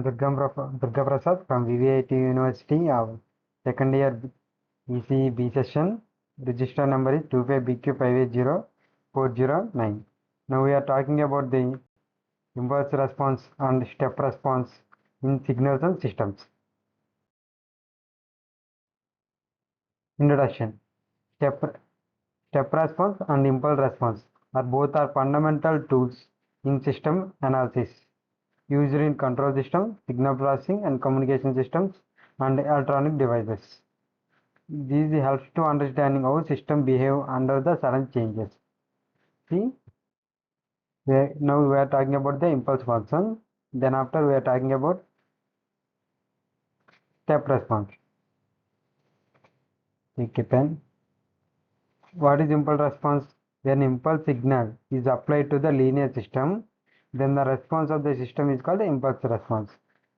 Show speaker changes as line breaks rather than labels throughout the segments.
Durga Prasad from VVIT University of second year ECE B session. Register number is 25BQ580409. Now we are talking about the impulse response and step response in signals and systems. Introduction. Step response and impulse response are fundamental tools in system analysis used in control systems, signal processing and communication systems and electronic devices. This helps to understanding how system behave under the sudden changes. See, now we are talking about the impulse function. Then after we are talking about step response. Take a pen. What is impulse response? When impulse signal is applied to the linear system, then the response of the system is called impulse response.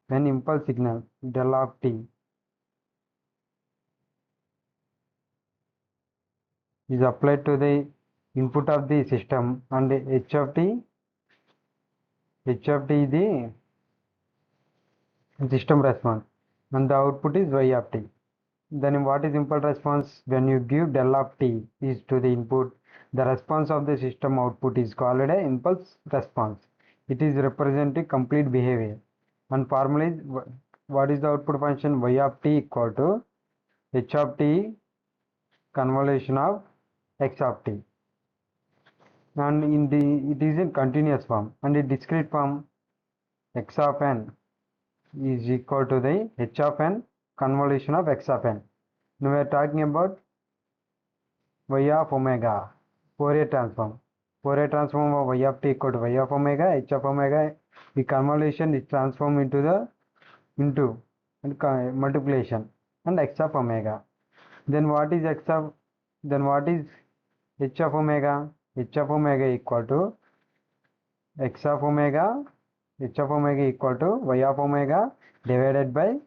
When impulse signal del of t is applied to the input of the system and h of t is the system response and the output is y of t. Then what is impulse response? When you give del of t is to the input, the response of the system output is called a impulse response. It is representing complete behavior. And formula is what is the output function? Y of t equal to h of t convolution of x of t. And it is in continuous form, and in discrete form x of n is equal to the h of n convolution of x of n. Now we are talking about y of omega, Fourier transform. Fourier transform of y of t equal to y of omega, h of omega. The convolution is transformed into and multiplication and x of omega. Then what is h of omega? H of omega equal to x of omega, h of omega equal to y of omega divided by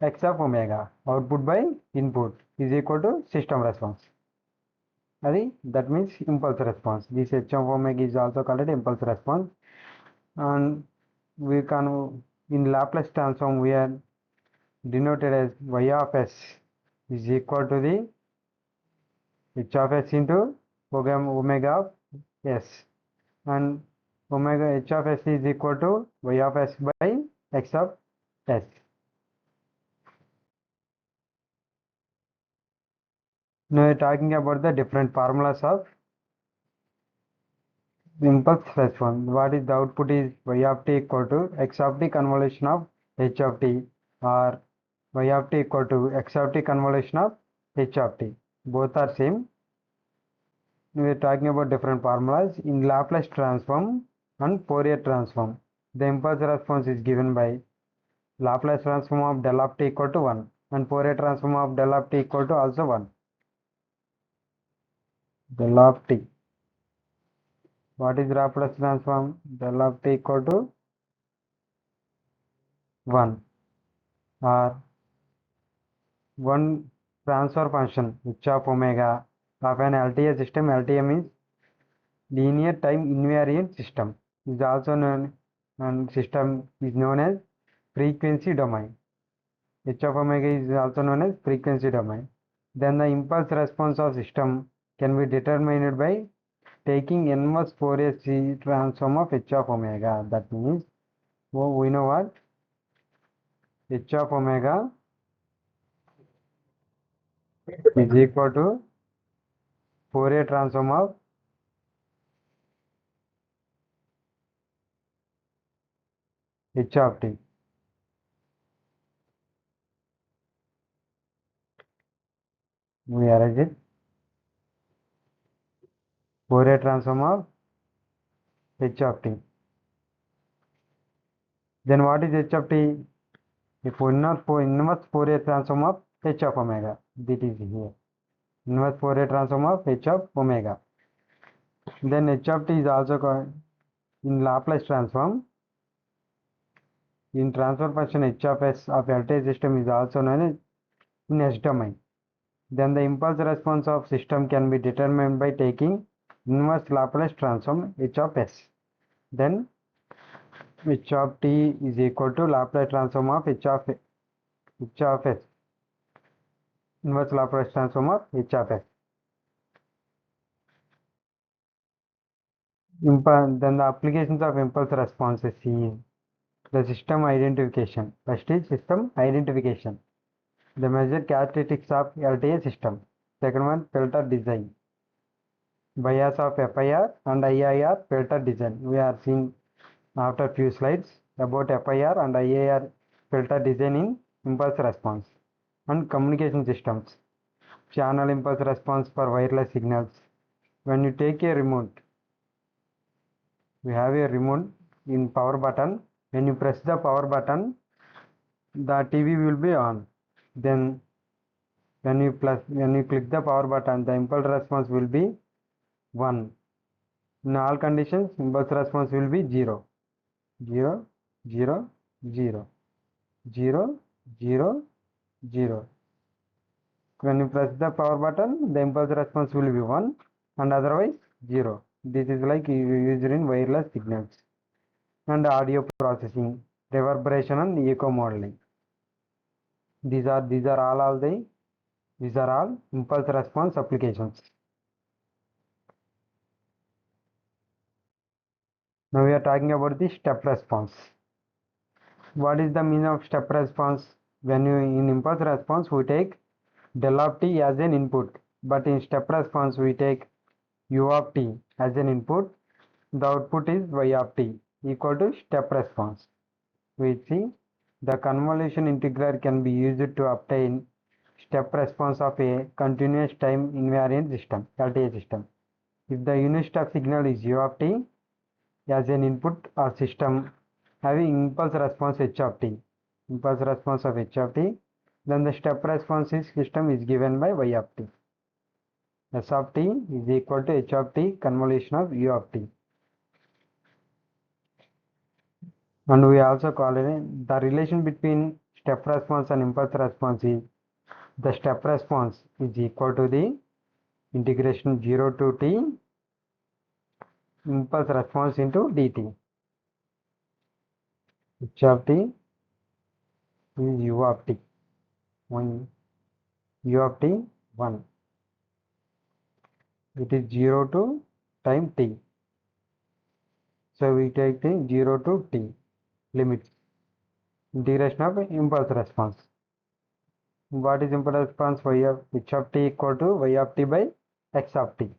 x of omega. Output by input is equal to system response. That means impulse response. This h of omega is also called impulse response. And we can, in Laplace transform, we are denoted as y of s is equal to the h of s into omega of s, and omega h of s is equal to y of s by x of s. Now we are talking about the different formulas of impulse response. What is the output is y of t equal to x of t convolution of h of t, or y of t equal to x of t convolution of h of t. Both are same. We are talking about different formulas in Laplace transform and Fourier transform. The impulse response is given by Laplace transform of del of t equal to 1 and Fourier transform of del of t equal to also 1. Del of t. What is Laplace transform? Del of t equal to 1, or one transfer function h of omega of an LTI system. LTI means linear time invariant system, is also known, and system is known as frequency domain. H of omega is also known as frequency domain. Then the impulse response of system can be determined by taking inverse Fourier transform of h of omega. That means we know what h of omega is equal to Fourier transform of h of t. We arrange it. Fourier transform of h of t. Then what is h of t? If inverse Fourier transform of h of omega. This is here. Inverse Fourier transform of h of omega. Then h of t is also called in Laplace transform. In transfer function h of s of LTI system is also known as in S domain. Then the impulse response of system can be determined by taking inverse Laplace transform h of s. Then h of t is equal to Laplace transform of h of s. Inverse Laplace transform of h of s. Then the applications of impulse responses is the system identification. First is system identification. The measure characteristics of LTA system. Second one, filter design. Bias of FIR and IIR filter design. We are seeing after few slides about FIR and IIR filter design in impulse response. And communication systems. Channel impulse response for wireless signals. When you take a remote, we have a remote in power button. When you press the power button, the TV will be on. Then when you click the power button, the impulse response will be 1. In all conditions, impulse response will be 0. 0, 0, 0, 0, 0, 0. When you press the power button, the impulse response will be 1 and otherwise 0. This is like used in wireless signals. And audio processing, reverberation and echo modeling. These are all impulse response applications. Now we are talking about the step response. What is the meaning of step response? When you in impulse response we take del of t as an input, but in step response we take u of t as an input. The output is y of t equal to step response. We see the convolution integral can be used to obtain step response of a continuous time invariant system, LTI system. If the unit step signal is u of t as an input or system having impulse response h of t, then the step response system is given by y of t. S of t is equal to h of t convolution of u of t. And we also call it the relation between step response and impulse response is the step response is equal to the integration 0 to t impulse response into dt. H of t is u of t. When u of t 1. It is 0 to time t. So we take the 0 to t limits. Integration of impulse response. What is impulse response? Y of h of t equal to y of t by x of t.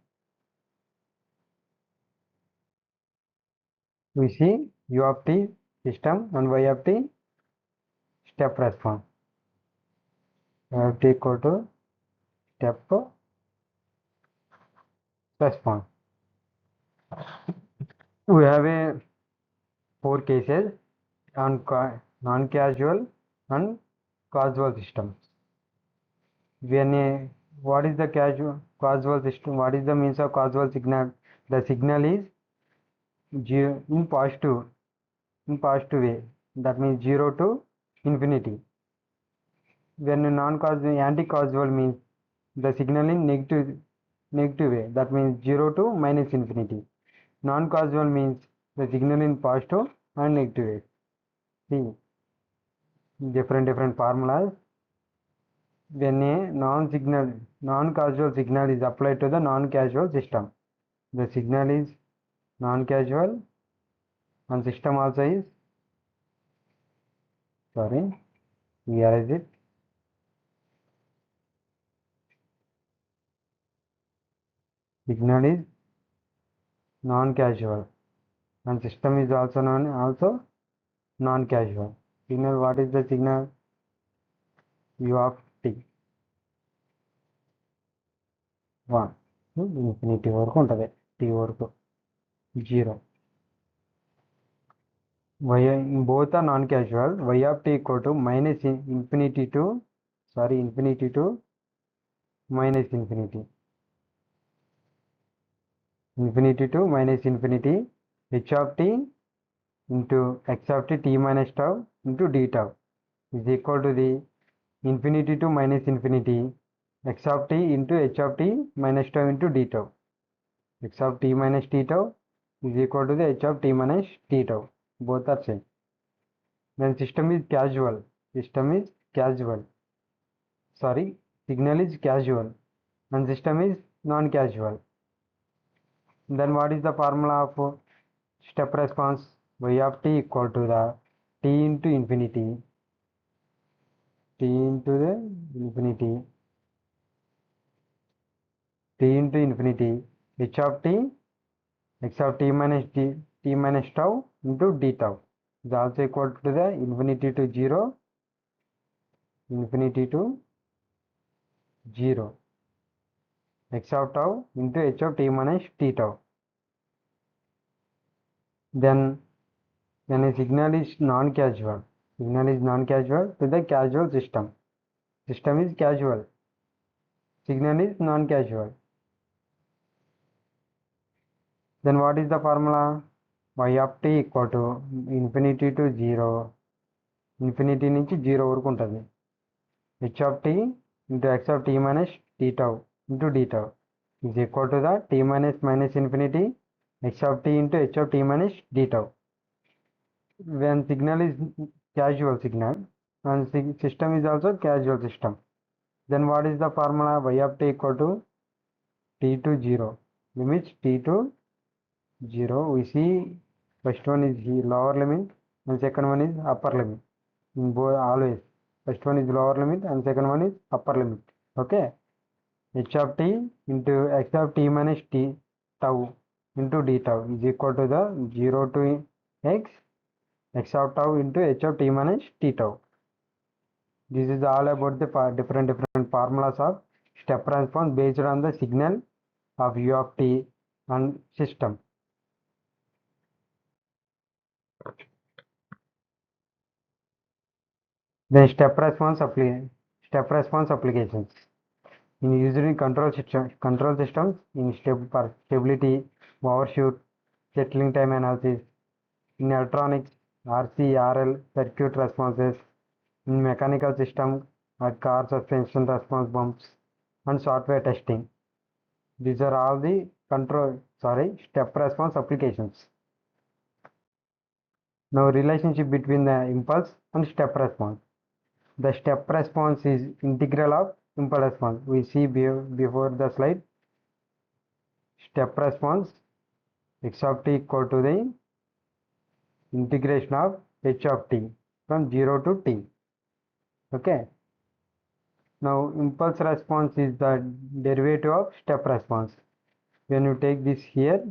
We see u of t system and y of t step response. Y of t equal to step response. We have a 4 cases on non-causal and causal systems. What is the causal system? What is the means of causal signal? The signal is in positive way. That means 0 to infinity. When non-causal, anti-causal means the signal in negative way. That means 0 to minus infinity. Non-causal means the signal in positive and negative way. See, different formulas. When a non-causal signal is applied to the non-causal system, the signal is non-causal and system also is, here is it. Signal is non-causal and system is also non-causal. Signal, what is the signal? U of t 1 infinity వరకు ఉంటుంది t వరకు 0. Both are non-causal. Y of t equal to infinity to minus infinity. Infinity to minus infinity. H of t into x of t minus tau into d tau is equal to the infinity to minus infinity x of t into h of t minus tau into d tau. X of t minus t tau is equal to the h of t minus t tau. both are same. Then system is casual. System is casual. Sorry, signal is casual and system is non-casual. Then what is the formula of step response? Y of t equal to the t into infinity, t into the infinity, t into infinity, h of t, x of t minus t minus tau into d tau is also equal to the infinity to 0, infinity to 0, x of tau into h of t minus t tau. Then when a signal is non-casual to the casual system. System is casual, signal is non-casual. Then what is the formula? Y of t equal to infinity to 0, infinity నుంచి 0 వరకు ఉంటుంది. h of t into x of t minus t tau into d tau is equal to the t minus minus infinity x of t into h of t minus d tau. When signal is casual signal and system is also casual system, then what is the formula? Y of t equal to t to 0, limits t to 0. We see first one is lower limit and second one is upper limit. In both always first one is lower limit and second one is upper limit. Okay, h of t into x of t minus t tau into d tau is equal to the 0 to x of tau into h of t minus t tau. This is all about the different formulas of step response based on the signal of u of t and system. Then step response applications. In usually control systems in for stability, overshoot, settling time analysis. In electronics, RC, RL, circuit responses. In mechanical system, at car suspension response bumps and software testing. These are all the step response applications. Now relationship between the impulse and step response. The step response is integral of impulse response. We see before the slide. Step response x of t equal to the integration of h of t from 0 to t. Okay. Now impulse response is the derivative of step response. When you take this here,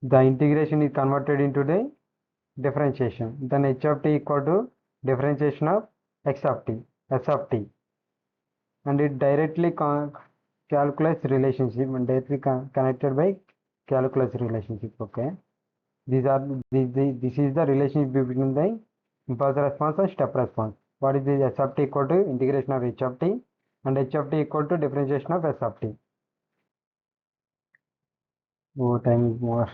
the integration is converted into the differentiation. Then h of t equal to differentiation of x of t, s of t, and it directly calculus relationship and directly connected by calculus relationship. Okay, this is the relationship between the impulse response and step response. What is this? S of t equal to integration of h of t and h of t equal to differentiation of s of t. Oh, time is more.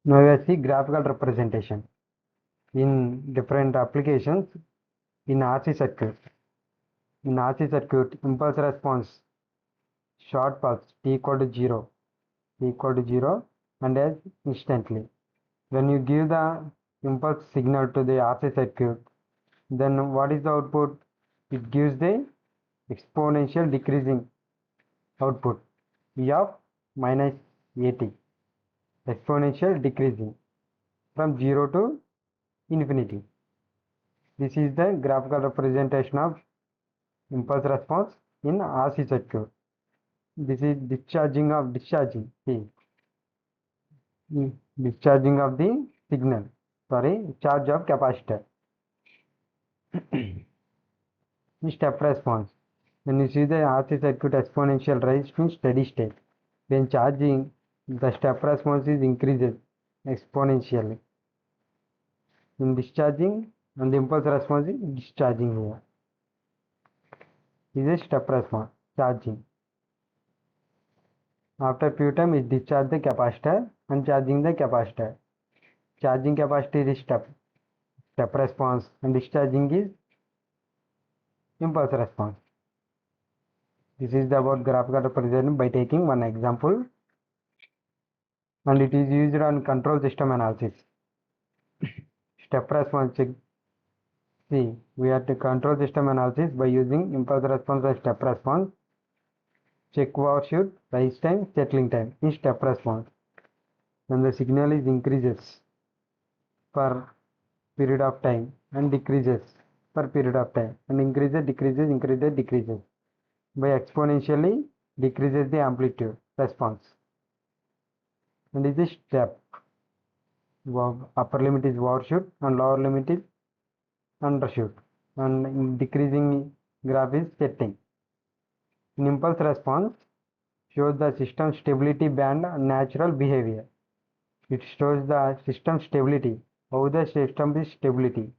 Now we see graphical representation in different applications in RC circuit. In RC circuit, impulse response short pulse t equal to 0 and as instantly. When you give the impulse signal to the RC circuit, then what is the output? It gives the exponential decreasing output E of minus AT, exponential decreasing from 0 to infinity. This is the graphical representation of impulse response in RC circuit. This is discharging. See, discharging of the signal. Charge of capacitor. Step response. When you see the RC circuit exponential rise to steady state, when charging, the step response is increases exponentially. In discharging, and the impulse response is discharging here. This is step response, charging. After few time, it discharge the capacitor and charging the capacitor. Charging capacitor is step response and discharging is impulse response. This is about graphical representation by taking one example, and it is used on control system analysis. Step response check. See, we have to control system analysis by using impulse response and step response. Check overshoot, rise time, settling time in step response. When the signal is increases per period of time and decreases per period of time, and increases, decreases, increases, decreases. By exponentially decreases the amplitude response. And is a step. Upper limit is overshoot and lower limit is undershoot. And in decreasing graph is setting. In impulse response shows the system stability band and natural behavior. It shows the system stability, how the system is stability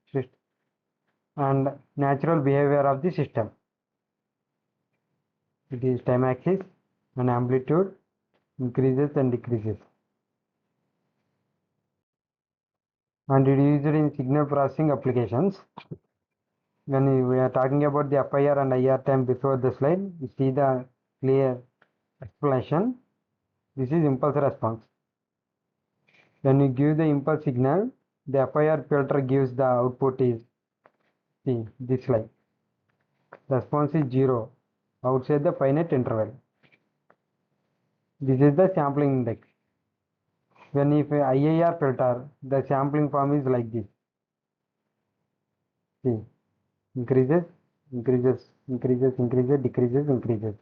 and natural behavior of the system. It is time axis and amplitude increases and decreases. And it is used in signal processing applications. When we are talking about the FIR and IR time before the slide, you see the clear explanation. This is impulse response. When you give the impulse signal, the FIR filter gives the output is, see this slide. Response is 0 outside the finite interval. This is the sampling index. When if IIR filter, the sampling form is like this. See, increases, increases, increases, increases, decreases, increases.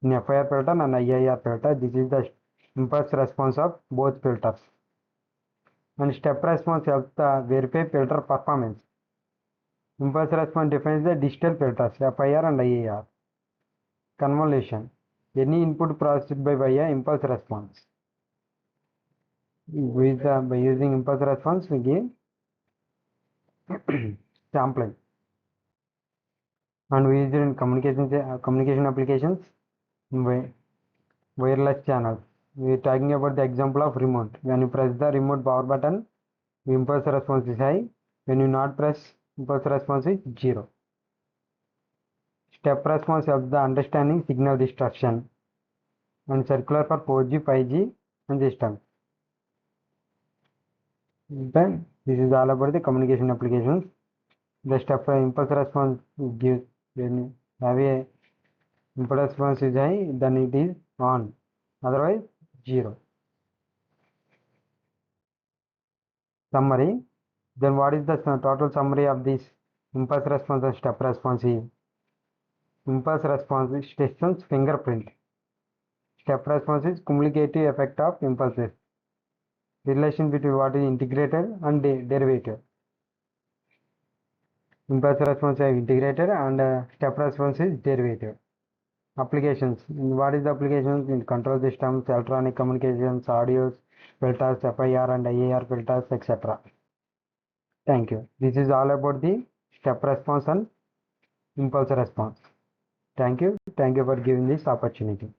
In FIR filter and IIR filter, this is the impulse response of both filters. And step response helps the verify filter performance. Impulse response defines the digital filters, FIR and IIR. Convolution. Any input processed by via impulse response. By using impulse response, we give sampling. And we use it in communication applications, wireless channels. We are talking about the example of remote. When you press the remote power button, impulse response is high. When you not press, impulse response is 0. Step response helps the understanding signal distortion and circular for 4G, 5G and systems. Then this is all about the communication applications. The step impulse response gives when you have a impulse response is high, then it is on. Otherwise 0. Summary. Then what is the total summary of this impulse response and step response is? Impulse response is system's fingerprint. Step response is cumulative effect of impulses. Relation between what is integrated and derivative. Impulse response is integrated and step response is derivative. Applications. What is the applications in control systems, electronic communications, audios, filters, FIR and IAR filters, etc. Thank you. This is all about the step response and impulse response. Thank you. Thank you for giving this opportunity.